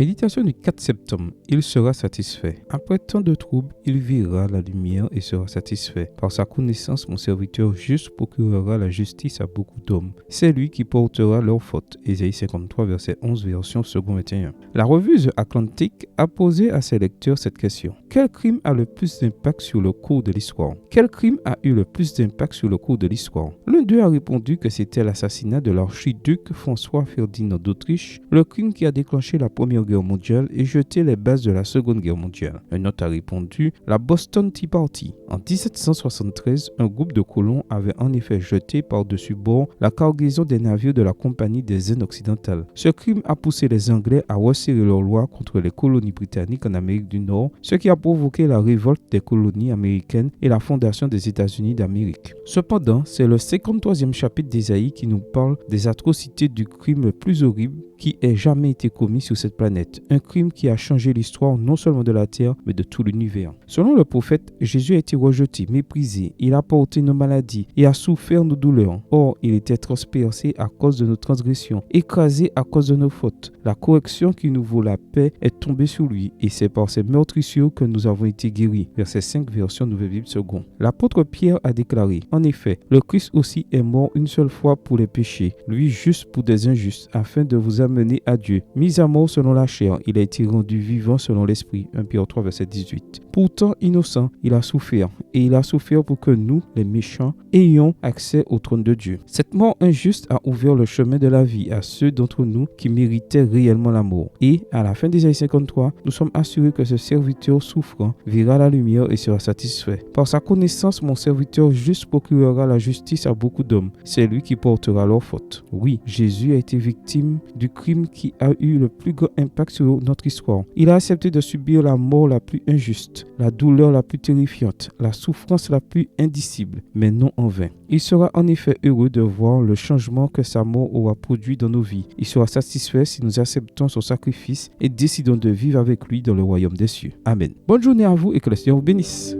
Méditation du 4 septembre. Il sera satisfait. Après tant de troubles, il verra la lumière et sera satisfait. Par sa connaissance, mon serviteur juste procurera la justice à beaucoup d'hommes. C'est lui qui portera leurs fautes. Ésaïe 53, verset 11, version second 21. La revue The Atlantic a posé à ses lecteurs cette question. Quel crime a le plus d'impact sur le cours de l'histoire? Quel crime a eu le plus d'impact sur le cours de l'histoire? L'un d'eux a répondu que c'était l'assassinat de l'archiduc François Ferdinand d'Autriche, le crime qui a déclenché la Première Guerre mondiale et jeté les bases de la Seconde Guerre mondiale. Un autre a répondu la Boston Tea Party. En 1773, un groupe de colons avait en effet jeté par-dessus bord la cargaison des navires de la Compagnie des Indes occidentales. Ce crime a poussé les Anglais à resserrer leurs lois contre les colonies britanniques en Amérique du Nord, ce qui a provoqué la révolte des colonies américaines et la fondation des États-Unis d'Amérique. Cependant, c'est le 53e chapitre d'Ésaïe qui nous parle des atrocités du crime le plus horrible qui ait jamais été commis sur cette planète. Un crime qui a changé l'histoire non seulement de la Terre, mais de tout l'univers. Selon le prophète, Jésus a été rejeté, méprisé. Il a porté nos maladies et a souffert nos douleurs. Or, il était transpercé à cause de nos transgressions, écrasé à cause de nos fautes. La correction qui nous vaut la paix est tombée sur lui et c'est par ses meurtrissures que nous avons été guéris. Verset 5, version Nouvelle Bible seconde. L'apôtre Pierre a déclaré, en effet, le Christ aussi est mort une seule fois pour les péchés, lui juste pour des injustes, afin de vous amené à Dieu. Mis à mort selon la chair, il a été rendu vivant selon l'esprit. 1 Pierre 3, verset 18. Pourtant innocent, il a souffert. Et il a souffert pour que nous, les méchants, ayons accès au trône de Dieu. Cette mort injuste a ouvert le chemin de la vie à ceux d'entre nous qui méritaient réellement la mort. Et à la fin d'Ésaïe 53, nous sommes assurés que ce serviteur souffrant verra la lumière et sera satisfait. Par sa connaissance, mon serviteur juste procurera la justice à beaucoup d'hommes. C'est lui qui portera leurs fautes. Oui, Jésus a été victime du crime qui a eu le plus grand impact sur notre histoire. Il a accepté de subir la mort la plus injuste, la douleur la plus terrifiante, la souffrance la plus indicible, mais non en vain. Il sera en effet heureux de voir le changement que sa mort aura produit dans nos vies. Il sera satisfait si nous acceptons son sacrifice et décidons de vivre avec lui dans le royaume des cieux. Amen. Bonne journée à vous et que le Seigneur vous bénisse.